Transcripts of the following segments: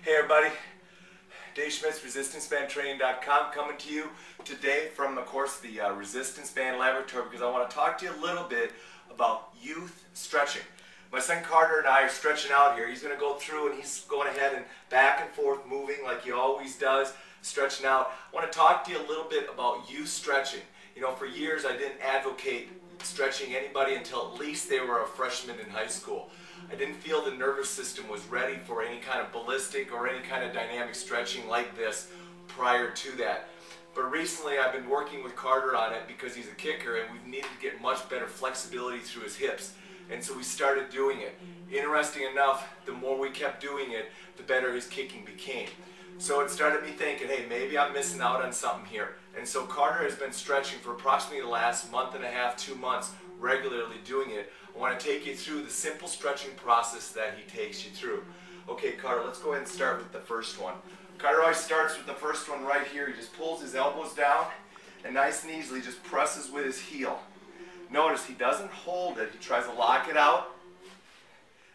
Hey everybody, Dave Schmitz, ResistanceBandTraining.com, coming to you today from, of course, the Resistance Band Laboratory, because I want to talk to you a little bit about youth stretching. My son Carter and I are stretching out here. He's going to go through and he's going ahead and back and forth moving like he always does, stretching out. I want to talk to you a little bit about youth stretching. You know, for years I didn't advocate stretching anybody until at least they were a freshman in high school. I didn't feel the nervous system was ready for any kind of ballistic or any kind of dynamic stretching like this prior to that. But recently I've been working with Carter on it because he's a kicker and we've needed to get much better flexibility through his hips. And so we started doing it. Interesting enough, the more we kept doing it, the better his kicking became. So it started me thinking, hey, maybe I'm missing out on something here. And so Carter has been stretching for approximately the last month and a half, 2 months, regularly doing it. I want to take you through the simple stretching process that he takes you through. Okay, Carter, let's go ahead and start with the first one. Carter always starts with the first one right here. He just pulls his elbows down and nice and easily just presses with his heel. Notice he doesn't hold it. He tries to lock it out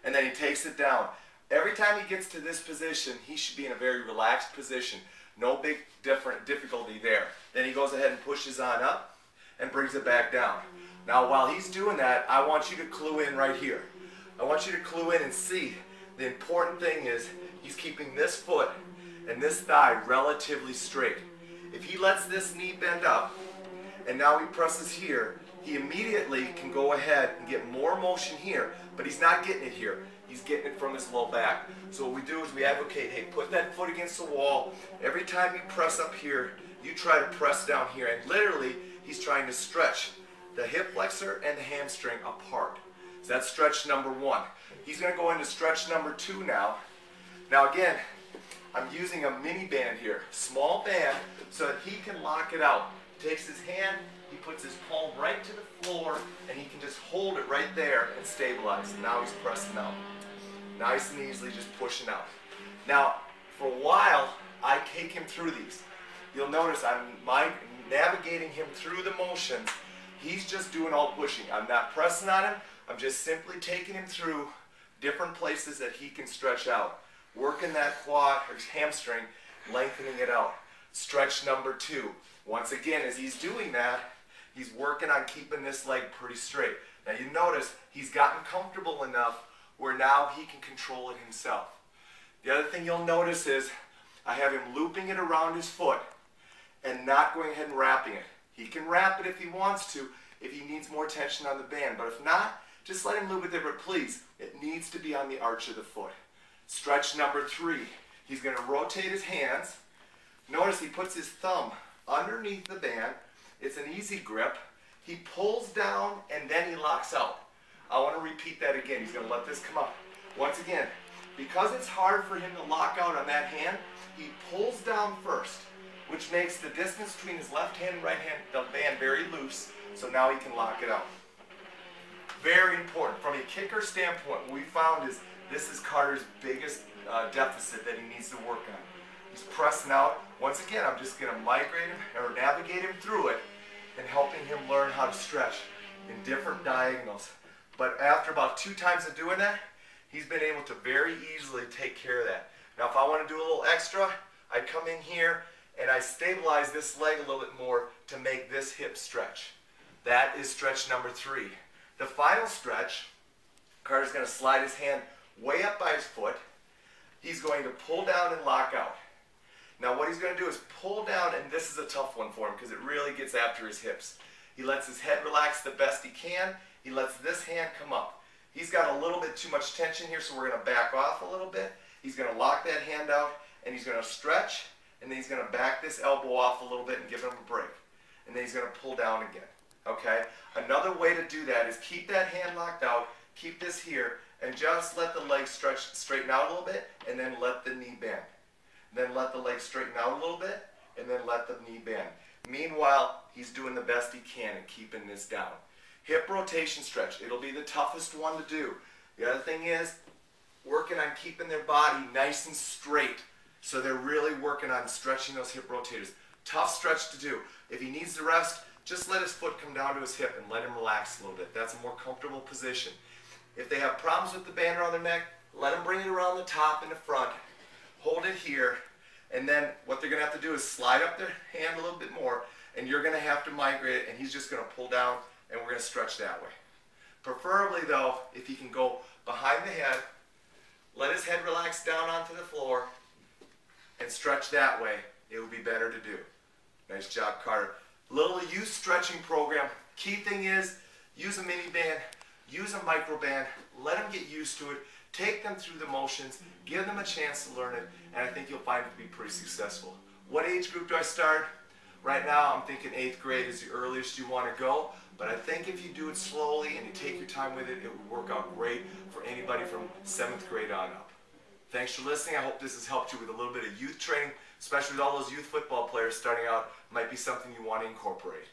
and then he takes it down. Every time he gets to this position, he should be in a very relaxed position. No big difficulty there. Then he goes ahead and pushes on up and brings it back down. Now while he's doing that, I want you to clue in right here. I want you to clue in and see the important thing is he's keeping this foot and this thigh relatively straight. If he lets this knee bend up and now he presses here, he immediately can go ahead and get more motion here, but he's not getting it here. He's getting it from his low back. So what we do is we advocate, hey, put that foot against the wall. Every time you press up here, you try to press down here. And literally, he's trying to stretch the hip flexor and the hamstring apart. So that's stretch number one. He's going to go into stretch number two now. Now again, I'm using a mini band here, small band, so that he can lock it out. Takes his hand, he puts his palm right to the floor, and he can just hold it right there and stabilize. And now he's pressing out. Nice and easily just pushing out. Now, for a while, I take him through these. You'll notice I'm navigating him through the motions. He's just doing all pushing. I'm not pressing on him. I'm just simply taking him through different places that he can stretch out. Working that quad or hamstring, lengthening it out. Stretch number two. Once again, as he's doing that, he's working on keeping this leg pretty straight. Now you notice he's gotten comfortable enough where now he can control it himself. The other thing you'll notice is I have him looping it around his foot and not going ahead and wrapping it. He can wrap it if he wants to, if he needs more tension on the band. But if not, just let him loop it there. But please, it needs to be on the arch of the foot. Stretch number three. He's going to rotate his hands. Notice he puts his thumb underneath the band. It's an easy grip. He pulls down and then he locks out. I want to repeat that again. He's going to let this come up. Once again, because it's hard for him to lock out on that hand, he pulls down first, which makes the distance between his left hand and right hand, the band, very loose, so now he can lock it out. Very important. From a kicker standpoint, what we found is this is Carter's biggest deficit that he needs to work on. He's pressing out. Once again, I'm just going to migrate him or navigate him through it and helping him learn how to stretch in different diagonals. But after about 2 times of doing that, he's been able to very easily take care of that. Now if I want to do a little extra, I come in here and I stabilize this leg a little bit more to make this hip stretch. That is stretch number 3. The final stretch, Carter's going to slide his hand way up by his foot. He's going to pull down and lock out. Now what he's going to do is pull down, and this is a tough one for him because it really gets after his hips. He lets his head relax the best he can. He lets this hand come up. He's got a little bit too much tension here, so we're going to back off a little bit. He's going to lock that hand out, and he's going to stretch, and then he's going to back this elbow off a little bit and give him a break. And then he's going to pull down again. Okay? Another way to do that is keep that hand locked out, keep this here, and just let the leg straighten out a little bit, and then let the knee bend. Then let the leg straighten out a little bit, and then let the knee bend. Meanwhile, he's doing the best he can in keeping this down. Hip rotation stretch. It'll be the toughest one to do. The other thing is working on keeping their body nice and straight. So they're really working on stretching those hip rotators. Tough stretch to do. If he needs to rest, just let his foot come down to his hip and let him relax a little bit. That's a more comfortable position. If they have problems with the band around their neck, let them bring it around the top and the front, hold it here, and then what they're going to have to do is slide up their hand a little bit more, and you're going to have to migrate it, and he's just going to pull down, and we're going to stretch that way. Preferably though, if he can go behind the head, let his head relax down onto the floor, and stretch that way, it would be better to do. Nice job, Carter. Little youth stretching program. Key thing is, use a mini band, use a micro band, let them get used to it, take them through the motions, give them a chance to learn it, and I think you'll find it to be pretty successful. What age group do I start? Right now I'm thinking 8th grade is the earliest you want to go, but I think if you do it slowly and you take your time with it, it would work out great for anybody from 7th grade on up. Thanks for listening. I hope this has helped you with a little bit of youth training, especially with all those youth football players starting out. Might be something you want to incorporate.